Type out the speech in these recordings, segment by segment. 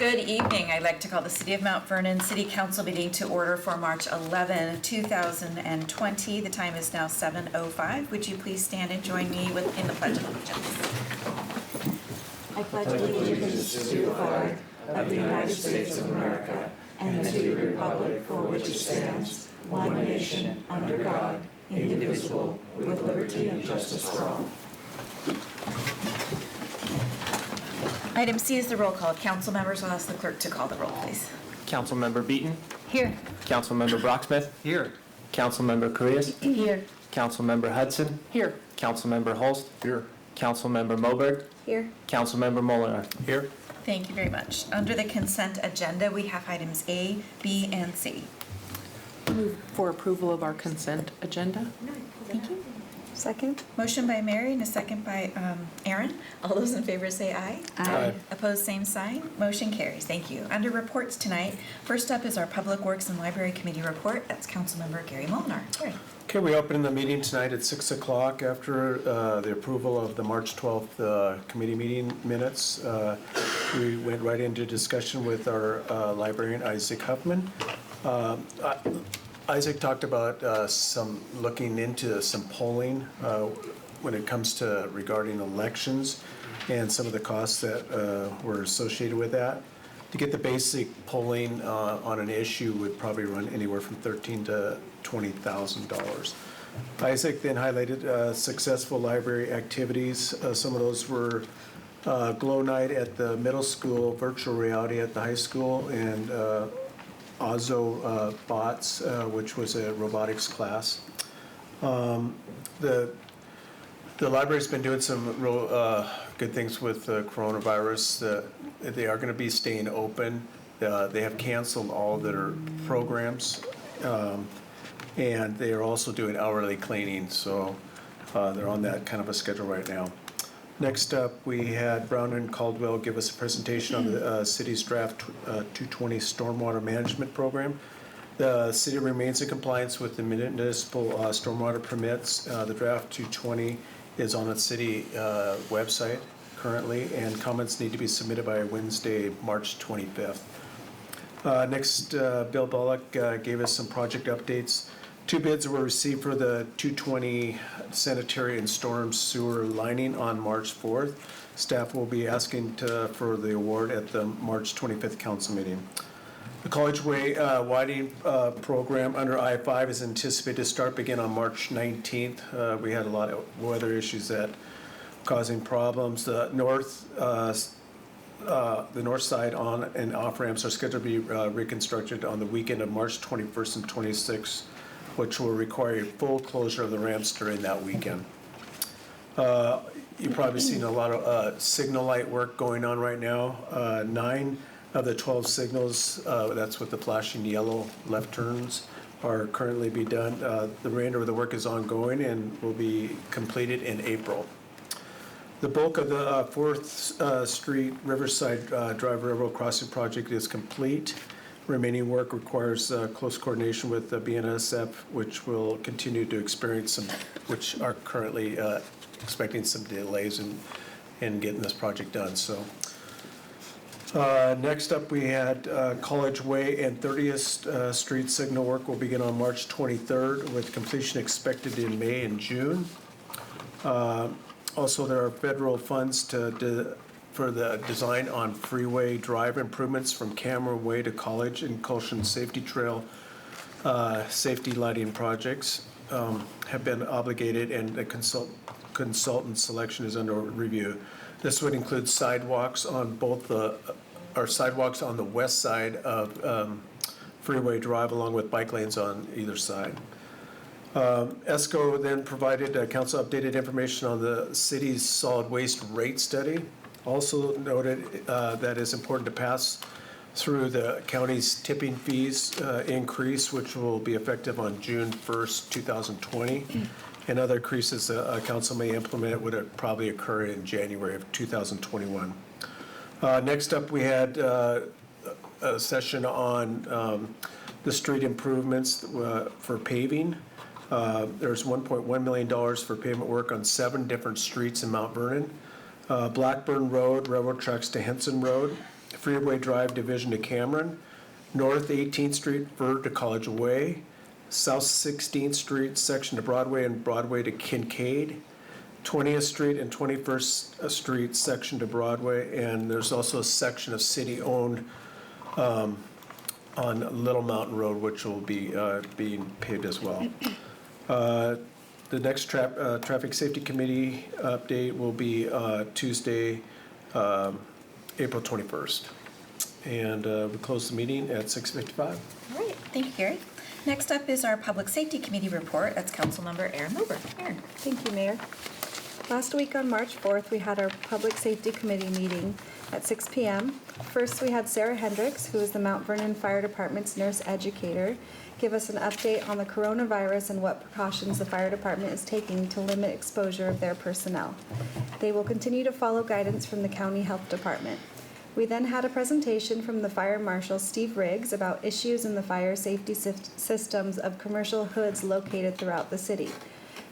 Good evening. I'd like to call the City of Mount Vernon City Council meeting to order for March 11, 2020. The time is now 7:05. Would you please stand and join me in the Pledge of Allegiance? I pledge allegiance to the flag of the United States of America and to the republic for which it stands, one nation, under God, indivisible, with liberty and justice for all. Item C is the roll call of council members. I'll ask the clerk to call the roll, please. Councilmember Beaton. Here. Councilmember Brocksmith. Here. Councilmember Correas. Here. Councilmember Hudson. Here. Councilmember Holst. Here. Councilmember Moberg. Here. Councilmember Molinar. Here. Thank you very much. Under the consent agenda, we have items A, B, and C. Move for approval of our consent agenda. Thank you. Second? Motion by Mary and a second by Aaron. All those in favor say aye. Aye. Opposed, same sign. Motion carries. Thank you. Under reports tonight, first up is our Public Works and Library Committee report. That's Councilmember Gary Molinar. Gary. Okay, we opened the meeting tonight at 6 o'clock after the approval of the March 12th committee meeting minutes. We went right into discussion with our librarian, Isaac Huffman. Isaac talked about looking into some polling when it comes to regarding elections and some of the costs that were associated with that. To get the basic polling on an issue would probably run anywhere from $13,000 to $20,000. Isaac then highlighted successful library activities. Some of those were Glow Night at the middle school, virtual reality at the high school, and Ozo Bots, which was a robotics class. The library's been doing some real good things with coronavirus. They are going to be staying open. They have canceled all their programs, and they are also doing hourly cleaning, so they're on that kind of a schedule right now. Next up, we had Brown and Caldwell give us a presentation on the city's draft 220 stormwater management program. The city remains in compliance with the municipal stormwater permits. The draft 220 is on the city website currently, and comments need to be submitted by Wednesday, March 25th. Next, Bill Bullock gave us some project updates. 2 bids were received for the 220 sanitary and storm sewer lining on March 4th. Staff will be asking for the award at the March 25th council meeting. The College Way widening program under I-5 is anticipated to start again on March 19th. We had a lot of weather issues that causing problems. The north side on and off ramps are scheduled to be reconstructed on the weekend of March 21st and 26th, which will require a full closure of the ramps during that weekend. You've probably seen a lot of signal light work going on right now. 9 of the 12 signals, that's with the flashing yellow left turns, are currently be done. The remainder of the work is ongoing and will be completed in April. The bulk of the 4th Street Riverside Drive Railroad Crossing project is complete. Remaining work requires close coordination with the BNSF, which will continue to experience which are currently expecting some delays in getting this project done. So next up, we had College Way and 30th Street signal work will begin on March 23rd, with completion expected in May and June. Also, there are federal funds for the design on freeway drive improvements from Cameron Way to College and Colshan Safety Trail safety lighting projects have been obligated, and the consultant selection is under review. This would include sidewalks on sidewalks on the west side of Freeway Drive, along with bike lanes on either side. ESCO then provided council updated information on the city's solid waste rate study. Also noted that it's important to pass through the county's tipping fees increase, which will be effective on June 1st, 2020. And other increases council may implement would probably occur in January of 2021. Next up, we had a session on the street improvements for paving. There's $1.1 million for pavement work on 7 different streets in Mount Vernon. Blackburn Road, railroad tracks to Henson Road, Freeway Drive Division to Cameron, North 18th Street, Ver to College Way, South 16th Street section to Broadway and Broadway to Kincaid, 20th Street and 21st Street section to Broadway, and there's also a section of city-owned on Little Mountain Road, which will be being paved as well. The next Traffic Safety Committee update will be Tuesday, April 21st. And we close the meeting at 6:55. All right, thank you, Gary. Next up is our Public Safety Committee report. That's Councilmember Erin Moberg. Erin. Thank you, Mayor. Last week on March 4th, we had our Public Safety Committee meeting at 6 p.m. First, we had Sarah Hendricks, who is the Mount Vernon Fire Department's nurse educator, give us an update on the coronavirus and what precautions the fire department is taking to limit exposure of their personnel. They will continue to follow guidance from the county health department. We then had a presentation from the Fire Marshal, Steve Riggs, about issues in the fire safety systems of commercial hoods located throughout the city.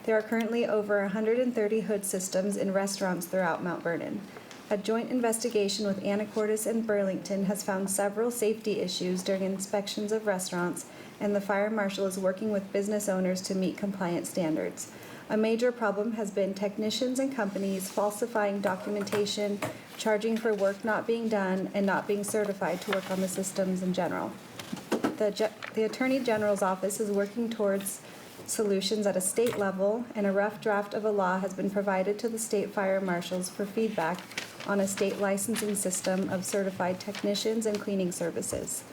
There are currently over 130 hood systems in restaurants throughout Mount Vernon. A joint investigation with Anacortes and Burlington has found several safety issues during inspections of restaurants, and the Fire Marshal is working with business owners to meet compliance standards. A major problem has been technicians and companies falsifying documentation, charging for work not being done, and not being certified to work on the systems in general. The Attorney General's office is working towards solutions at a state level, and a rough draft of a law has been provided to the state fire marshals for feedback on a state licensing system of certified technicians and cleaning services.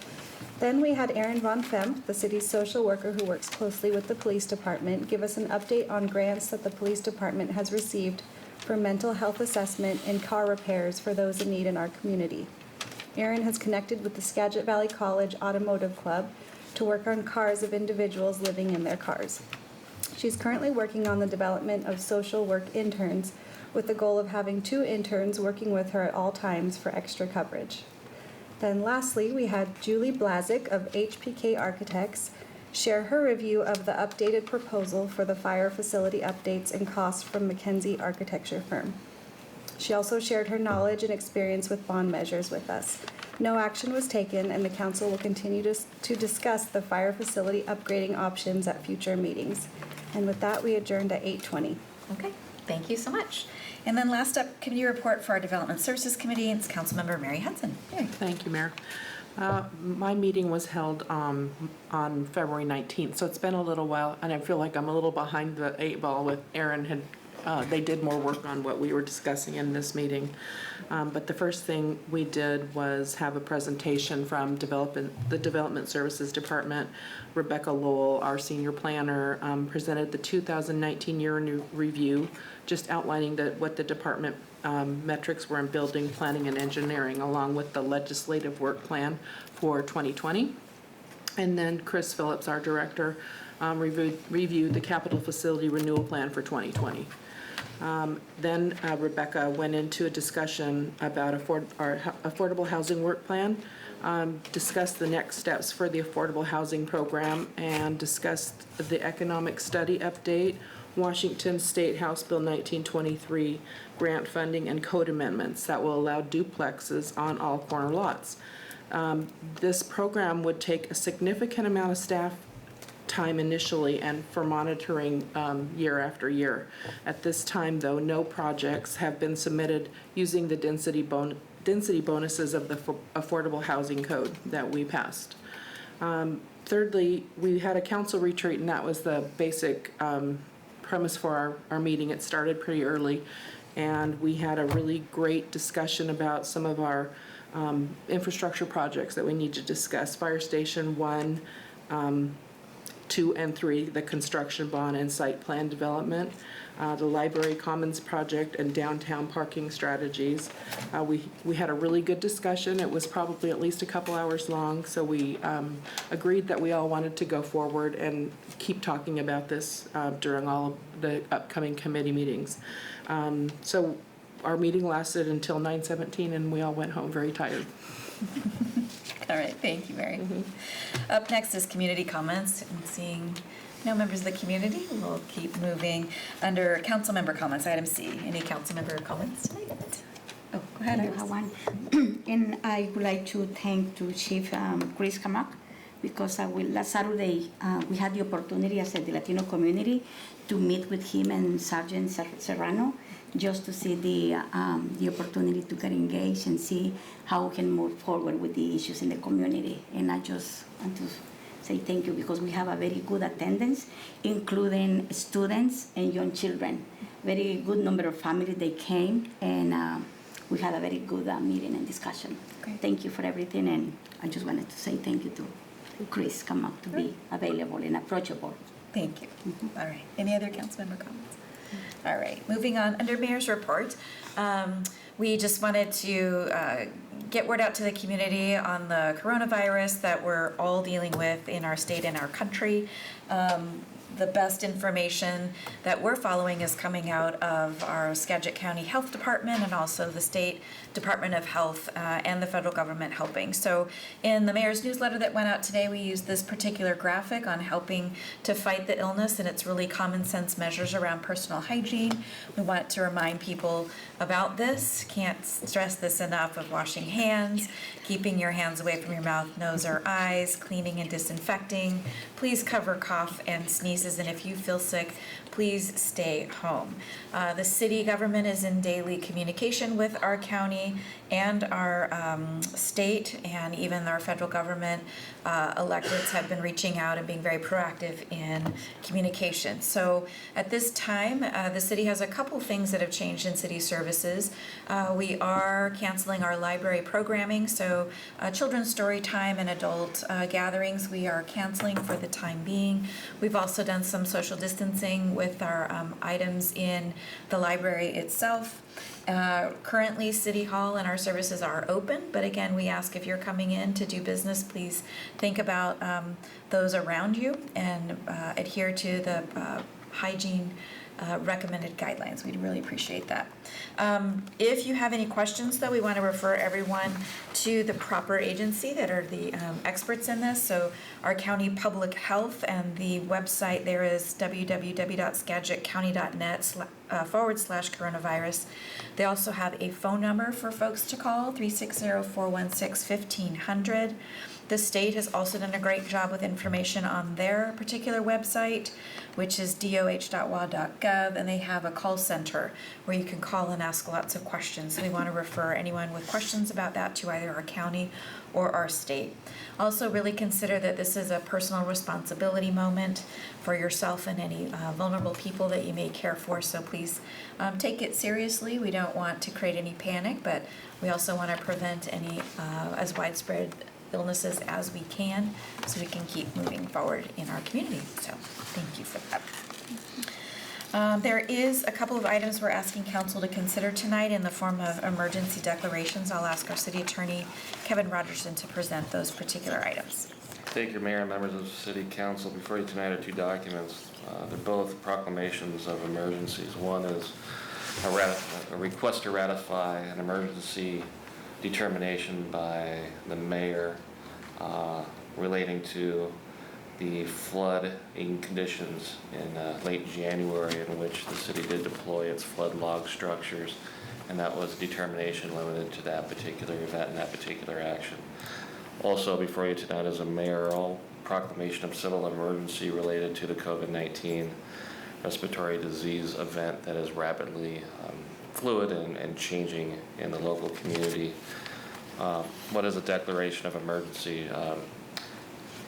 Then we had Aaron Von Femp, the city's social worker who works closely with the police department, give us an update on grants that the police department has received for mental health assessment and car repairs for those in need in our community. Aaron has connected with the Skagit Valley College Automotive Club to work on cars of individuals living in their cars. She's currently working on the development of social work interns with the goal of having 2 interns working with her at all times for extra coverage. Then lastly, we had Julie Blazik of HPK Architects share her review of the updated proposal for the fire facility updates and costs from McKenzie Architecture firm. She also shared her knowledge and experience with bond measures with us. No action was taken, and the council will continue to discuss the fire facility upgrading options at future meetings. And with that, we adjourned at 8:20. Okay, thank you so much. And then last up, committee report for our Development Services Committee, it's Councilmember Mary Hudson. Mary. Thank you, Mayor. My meeting was held on February 19th, so it's been a little while, and I feel like I'm a little behind the 8 ball with Aaron. They did more work on what we were discussing in this meeting. But the first thing we did was have a presentation from the Development Services Department. Rebecca Lowell, our senior planner, presented the 2019 year in review, just outlining what the department metrics were in building, planning, and engineering, along with the legislative work plan for 2020. And then Chris Phillips, our director, reviewed the capital facility renewal plan for 2020. Then Rebecca went into a discussion about our affordable housing work plan, discussed the next steps for the affordable housing program, and discussed the economic study update, Washington State House Bill 1923 grant funding, and code amendments that will allow duplexes on all corner lots. This program would take a significant amount of staff time initially and for monitoring year after year. At this time, though, no projects have been submitted using the density bonuses of the Affordable Housing Code that we passed. Thirdly, we had a council retreat, and that was the basic premise for our meeting. It started pretty early, and we had a really great discussion about some of our infrastructure projects that we need to discuss. Fire Station 1, 2 and 3, the construction bond and site plan development, the Library Commons project, and downtown parking strategies. We had a really good discussion. It was probably at least a couple hours long, so we agreed that we all wanted to go forward and keep talking about this during all of the upcoming committee meetings. So our meeting lasted until 9:17, and we all went home very tired. All right, thank you, Mary. Up next is community comments. And seeing no members of the community, we'll keep moving. Under council member comments, item C. Any council member comments tonight? Oh, go ahead, Thank you, Iris. Hawan. And I would like to thank to Chief Chris Kamak, because last Saturday, we had the opportunity as a the Latino community to meet with him and Sergeant Serrano, just to see the opportunity to get engaged and see how we can move forward with the issues in the community. And I just want to say thank you, because we have a very good attendance, including students and young children. Very good number of families, they came, and we had a very good meeting and discussion. Great. Thank you for everything, and I just wanted to say thank you to Chris come up to be available and approachable. Thank you. All right. Any other council member comments? All right. Moving on, under Mayor's report, we just wanted to get word out to the community on the coronavirus that we're all dealing with in our state and our country. The best information that we're following is coming out of our Skagit County Health Department and also the State Department of Health and the federal government helping. So in the mayor's newsletter that went out today, we used this particular graphic on helping to fight the illness, and it's really common sense measures around personal hygiene. We want to remind people about this. Can't stress this enough, of washing hands, keeping your hands away from your mouth, nose, or eyes, cleaning and disinfecting. Please cover cough and sneezes, and if you feel sick, please stay home. The city government is in daily communication with our county and our state, and even our federal government electeds have been reaching out and being very proactive in communication. So at this time, the city has a couple things that have changed in city services. We are canceling our library programming, so children's story time and adult gatherings we are canceling for the time being. We've also done some social distancing with our items in the library itself. Currently, City Hall and our services are open, but again, we ask if you're coming in to do business, please think about those around you and adhere to the hygiene recommended guidelines. We'd really appreciate that. If you have any questions, though, we want to refer everyone to the proper agency that are the experts in this. So our county public health, and the website there is www.skagitcounty.net/coronavirus. They also have a phone number for folks to call, 360-416-1500. The state has also done a great job with information on their particular website, which is doh.wa.gov, and they have a call center where you can call and ask lots of questions. So we want to refer anyone with questions about that to either our county or our state. Also, really consider that this is a personal responsibility moment for yourself and any vulnerable people that you may care for, so please take it seriously. We don't want to create any panic, but we also want to prevent any as widespread illnesses as we can, so we can keep moving forward in our community. So thank you for that. There is a couple of items we're asking council to consider tonight in the form of emergency declarations. I'll ask our city attorney, Kevin Rogerson, to present those particular items. Thank you, Mayor and members of the City Council. Before you tonight are two documents. They're both proclamations of emergencies. One is a request to ratify an emergency determination by the mayor relating to the flooding conditions in late January, in which the city did deploy its flood log structures, and that was a determination limited to that particular event and that particular action. Also before you tonight is a mayoral proclamation of civil emergency related to the COVID-19 respiratory disease event that is rapidly fluid and changing in the local community. What is a declaration of emergency?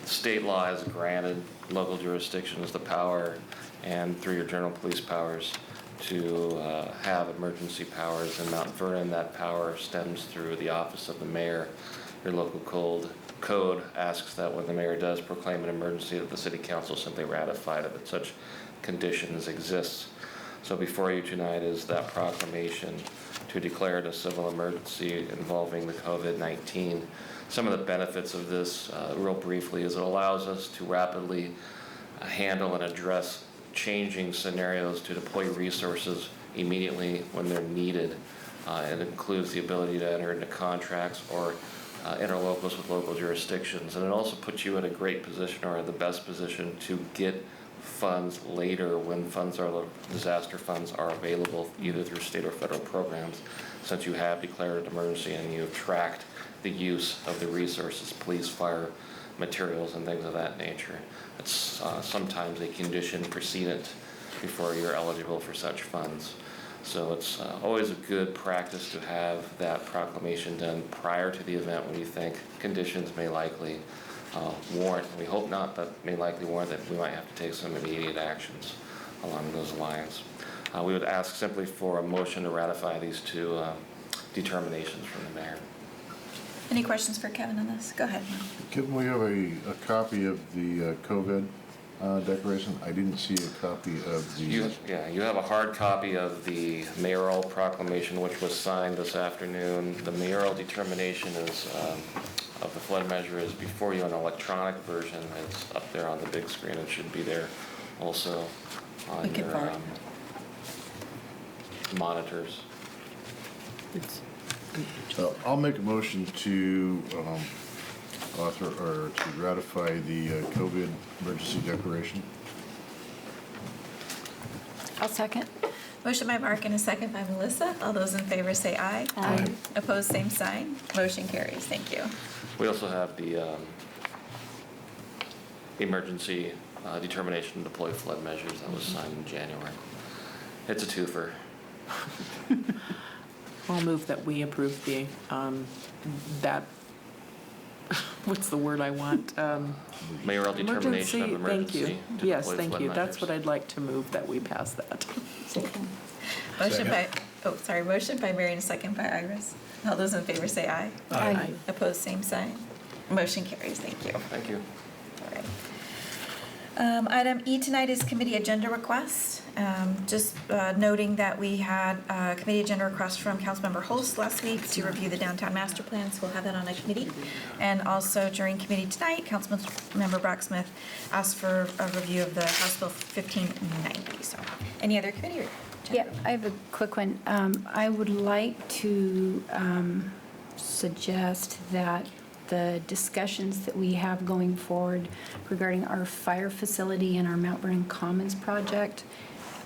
State law has granted local jurisdictions the power, and through your general police powers, to have emergency powers. In Mount Vernon, that power stems through the office of the mayor. Your local code asks that when the mayor does proclaim an emergency, that the city council simply ratify that such conditions exist. So before you tonight is that proclamation to declare it a civil emergency involving the COVID-19. Some of the benefits of this, real briefly, is it allows us to rapidly handle and address changing scenarios, to deploy resources immediately when they're needed. It includes the ability to enter into contracts or interlocals with local jurisdictions. And it also puts you in a great position, or the best position, to get funds later when disaster funds are available, either through state or federal programs, since you have declared an emergency and you have tracked the use of the resources, police, fire, materials, and things of that nature. It's sometimes a condition precedent before you're eligible for such funds. So it's always a good practice to have that proclamation done prior to the event when you think conditions may likely warrant, we hope not, but may likely warrant that we might have to take some immediate actions along those lines. We would ask simply for a motion to ratify these two determinations from the mayor. Any questions for Kevin on this? Go ahead. Can we have a copy of the COVID declaration? I didn't see a copy of the... You have a hard copy of the mayoral proclamation, which was signed this afternoon. The mayoral determination is of the flood measure is before you, an electronic version. It's up there on the big screen. It should be there also on We can your forward. monitors. I'll make a motion to to ratify the COVID emergency declaration. I'll second. Motion by Mark and a second by Melissa. All those in favor say aye. Aye. Opposed, same sign. Motion carries. Thank you. We also have the emergency determination to deploy flood measures that was signed in January. It's a twofer. I'll move that we approve the, that, what's the word I want? Mayoral determination of emergency. Thank to you. Yes, deploy thank flood you. That's measures. what I'd like to move, that we pass that. Second. Motion by Mary and a second by Iris. All those in favor say aye. Aye. Opposed, same sign. Motion carries. Thank you. Thank you. All right. Item E tonight is committee agenda request. Just noting that we had a committee agenda request from Councilmember Holst last week to review the downtown master plan, so we'll have that on a committee. And also during committee tonight, Councilmember Brocksmith asked for a review of the House Bill 1590. So, any other committee agenda? Yeah, I have a quick one. I would like to suggest that the discussions that we have going forward regarding our fire facility and our Mount Vernon Commons project,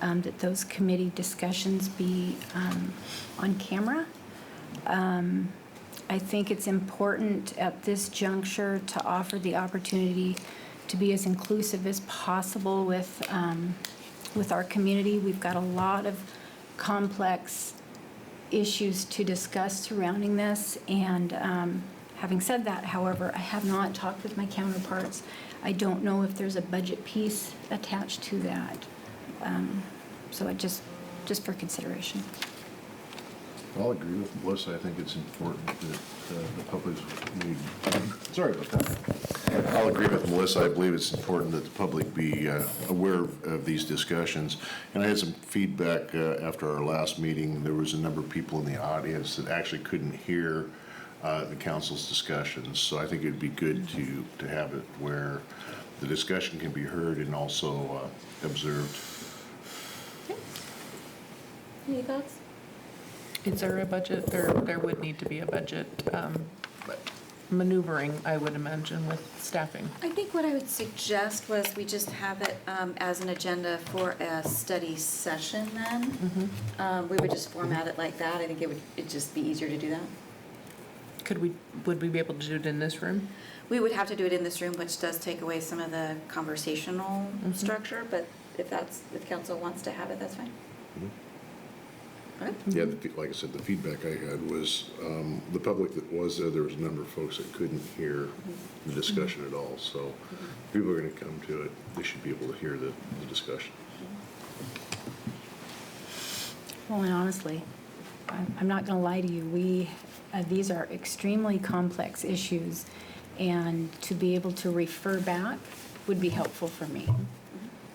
that those committee discussions be on camera. I think it's important at this juncture to offer the opportunity to be as inclusive as possible with our community. We've got a lot of complex issues to discuss surrounding this, and having said that, however, I have not talked with my counterparts. I don't know if there's a budget piece attached to that. So just for consideration. I'll agree with Melissa. I think it's important that the public sorry about that. I'll agree with Melissa. I believe it's important that the public be aware of these discussions. And I had some feedback after our last meeting. There was a number of people in the audience that actually couldn't hear the council's discussions. So I think it'd be good to have it where the discussion can be heard and also observed. Any thoughts? Is there a budget, there would need to be a budget maneuvering, I would imagine, with staffing. I think what I would suggest was we just have it as an agenda for a study session then. We would just format it like that. I think it'd just be easier to do that. Would we be able to do it in this room? We would have to do it in this room, which does take away some of the conversational structure, but if council wants to have it, that's fine. Okay. Yeah, like I said, the feedback I had was the public that was there was a number of folks that couldn't hear the discussion at all. So if people are going to come to it, they should be able to hear the discussion. Well, and honestly, I'm not going to lie to you. These are extremely complex issues, and to be able to refer back would be helpful for me.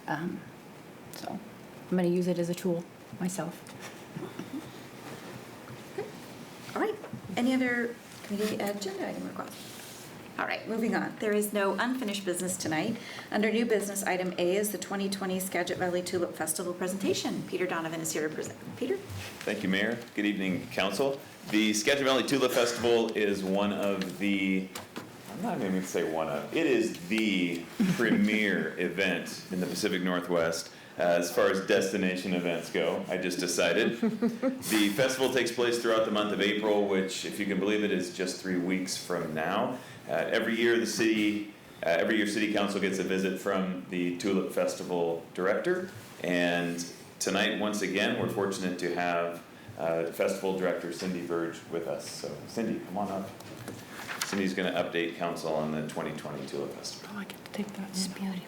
So I'm going to use it as a tool myself. All right. Any other committee agenda item requests? All right, moving on. There is no unfinished business tonight. Under new business, item A is the 2020 Skagit Valley Tulip Festival presentation. Peter Donovan is here to present. Peter? Thank you, Mayor. Good evening, Council. The Skagit Valley Tulip Festival is one of the I'm not even gonna say one of, it is the premier event in the Pacific Northwest as far as destination events go, I just decided. The festival takes place throughout the month of April, which, if you can believe it, is just 3 weeks from now. Every year, City Council gets a visit from the Tulip Festival director, and tonight, once again, we're fortunate to have Festival Director Cindy Verge with us. So, Cindy, come on up. Cindy's going to update council on the 2020 Tulip Festival. Oh, I get to take that. It's beautiful.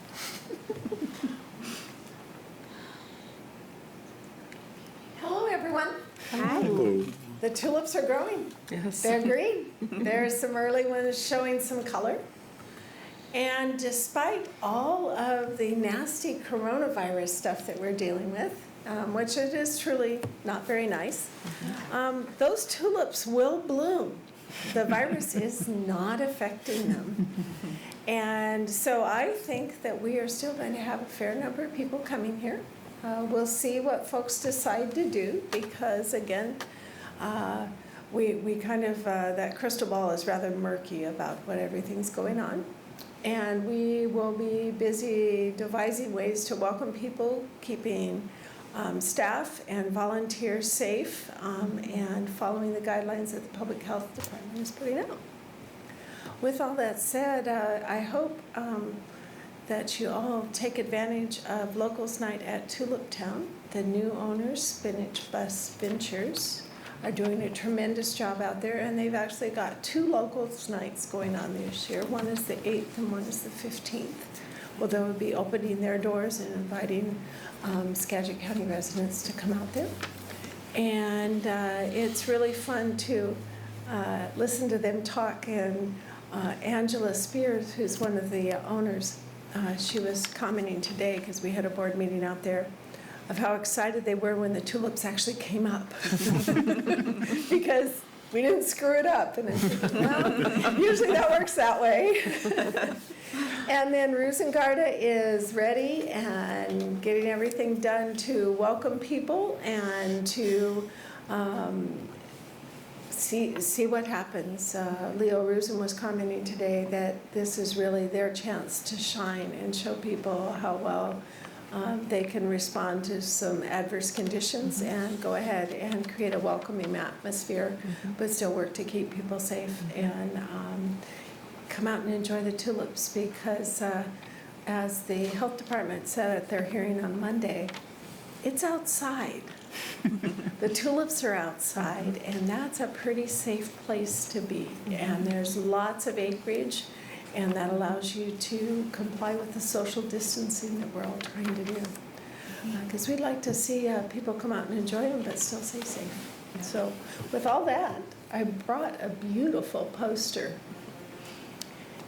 Hello, everyone. Hi. The tulips are growing. Yes. They're green. There's some early ones showing some color. And despite all of the nasty coronavirus stuff that we're dealing with, which it is truly not very nice, those tulips will bloom. The virus is not affecting them. And so I think that we are still going to have a fair number of people coming here. We'll see what folks decide to do because, again, we kind of, that crystal ball is rather murky about what everything's going on. And we will be busy devising ways to welcome people, keeping staff and volunteers safe, and following the guidelines that the Public Health Department is putting out. With all that said, I hope that you all take advantage of Locals Night at Tulip Town. The new owners, Spinach Bus Ventures, are doing a tremendous job out there, and they've actually got 2 Locals Nights going on this year. One is the 8th and one is the 15th. Well, they will be opening their doors and inviting Skagit County residents to come out there. And it's really fun to listen to them talk. And Angela Spears, who's one of the owners, she was commenting today, because we had a board meeting out there, of how excited they were when the tulips actually came up. Because we didn't screw it up. And I said, well, usually that works that way. And then Rusengarda is ready and getting everything done to welcome people and to see what happens. Leo Rusen was commenting today that this is really their chance to shine and show people how well they can respond to some adverse conditions and go ahead and create a welcoming atmosphere, but still work to keep people safe and come out and enjoy the tulips because as the health department said at their hearing on Monday, it's outside. The tulips are outside, and that's a pretty safe place to be. And there's lots of acreage, and that allows you to comply with the social distancing that we're all trying to do. Because we'd like to see people come out and enjoy them, but still stay safe. So with all that, I brought a beautiful poster.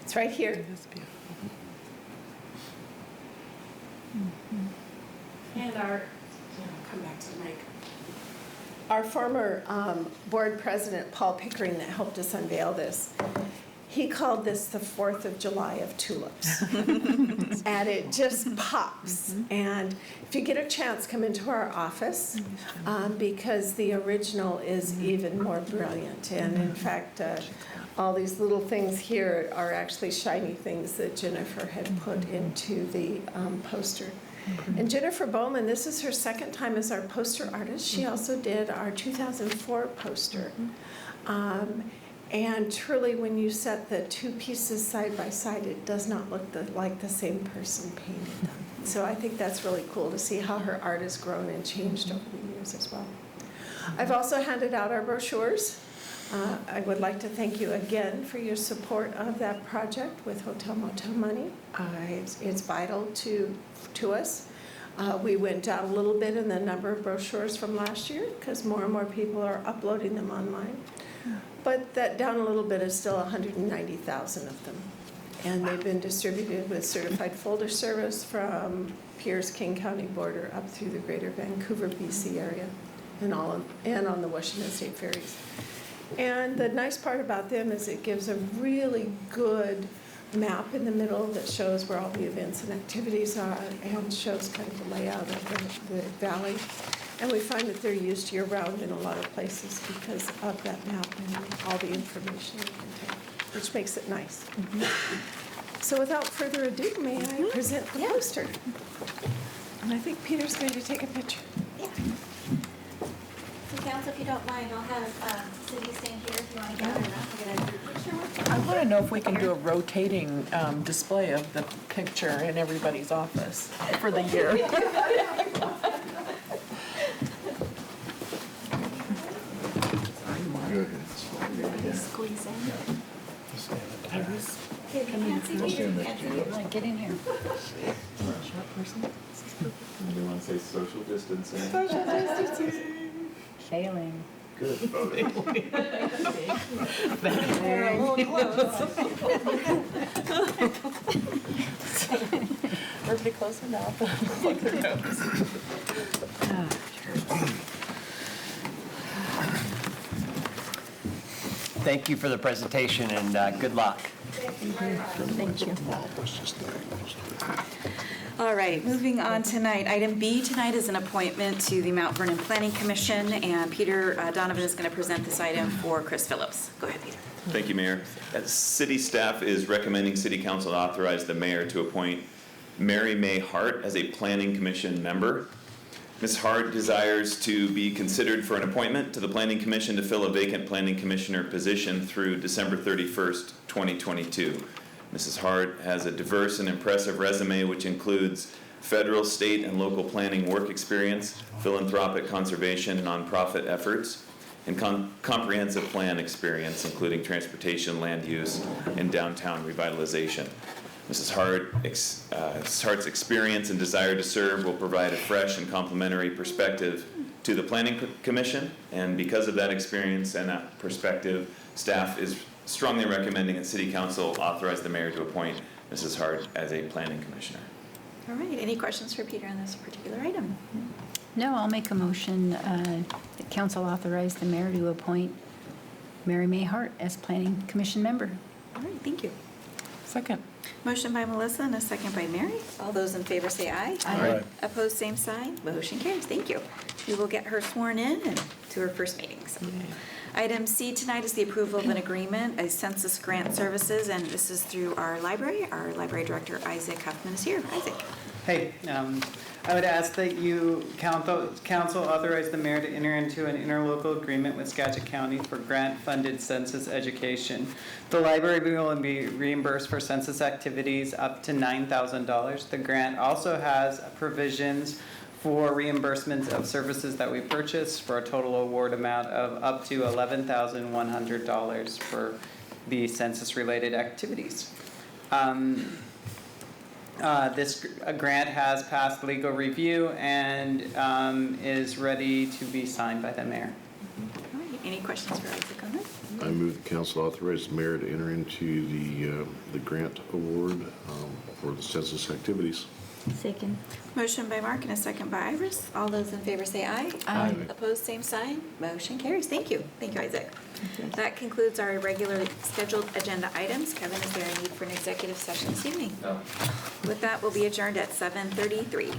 It's right here. It is beautiful. And come back to the mic. Our former board president, Paul Pickering, that helped us unveil this, he called this the 4th of July of tulips. And it just pops. And if you get a chance, come into our office because the original is even more brilliant. And in fact, all these little things here are actually shiny things that Jennifer had put into the poster. And Jennifer Bowman, this is her second time as our poster artist. She also did our 2004 poster. And truly, when you set the 2 pieces side by side, it does not look like the same person painted them. So I think that's really cool to see how her art has grown and changed over the years as well. I've also handed out our brochures. I would like to thank you again for your support of that project with Hotel Motel Money. It's vital to us. We went down a little bit in the number of brochures from last year because more and more people are uploading them online. But that down a little bit is still 190,000 of them. And they've been distributed with certified folder service from Pierce King County border up through the greater Vancouver, BC area and on the Washington State ferries. And the nice part about them is it gives a really good map in the middle that shows where all the events and activities are and shows kind of the layout of the valley. And we find that they're used year-round in a lot of places because of that map and all the information you can take. which makes it nice. So without further ado, may I present the poster? And I think Peter's going to take a picture. Yeah. So council, if you don't mind, I'll have Cindy stand here if you want to gather around. We're going to do a picture with her. I want to know if we can do a rotating display of the picture in everybody's office for the year. Go ahead. Squeeze in. Iris, Okay, you can't see Peter. You can't see you. get in here. You want to say social distancing? Failing. Good. We're a little close. Everybody close their mouth. Plug their nose. Thank you for the presentation and good luck. Thank you. All right, moving on tonight. Item B tonight is an appointment to the Mount Vernon Planning Commission, and Peter Donovan is going to present this item for Chris Phillips. Go ahead, Peter. Thank you, Mayor. City staff is recommending City Council authorize the mayor to appoint Mary May Hart as a Planning Commission member. Ms. Hart desires to be considered for an appointment to the Planning Commission to fill a vacant Planning Commissioner position through December 31st, 2022. Mrs. Hart has a diverse and impressive resume which includes federal, state, and local planning work experience, philanthropic conservation, nonprofit efforts, and comprehensive plan experience, including transportation, land use, and downtown revitalization. Mrs. Hart's experience and desire to serve will provide a fresh and complementary perspective to the Planning Commission, and because of that experience and that perspective, staff is strongly recommending that City Council authorize the mayor to appoint Mrs. Hart as a Planning Commissioner. All right, any questions for Peter on this particular item? No, I'll make a motion that council authorize the mayor to appoint Mary May Hart as planning commission member. All right, thank you. Second. Motion by Melissa and a second by Mary. All those in favor say aye. Aye. Opposed, same sign. Motion carries. Thank you. We will get her sworn in and to her first meeting. So. Item C tonight is the approval of an agreement, a census grant services, and this is through our library. Our library director, Isaac Huffman, is here. Isaac. Hey, I would ask that you, council authorize the mayor to enter into an interlocal agreement with Skagit County for grant-funded census education. The library will be reimbursed for census activities up to $9,000. The grant also has provisions for reimbursements of services that we purchase for a total award amount of up to $11,100 for the census-related activities. This grant has passed legal review and is ready to be signed by the mayor. All right, any questions for Isaac on this? I move the council authorize the mayor to enter into the grant award for the census activities. Second. Motion by Mark and a second by Iris. All those in favor say aye. Aye. Opposed, same sign. Motion carries. Thank you. Thank you, Isaac. That concludes our regularly scheduled agenda items. Kevin, is there a need for an executive session this evening? No. With that, we'll be adjourned at 7:33.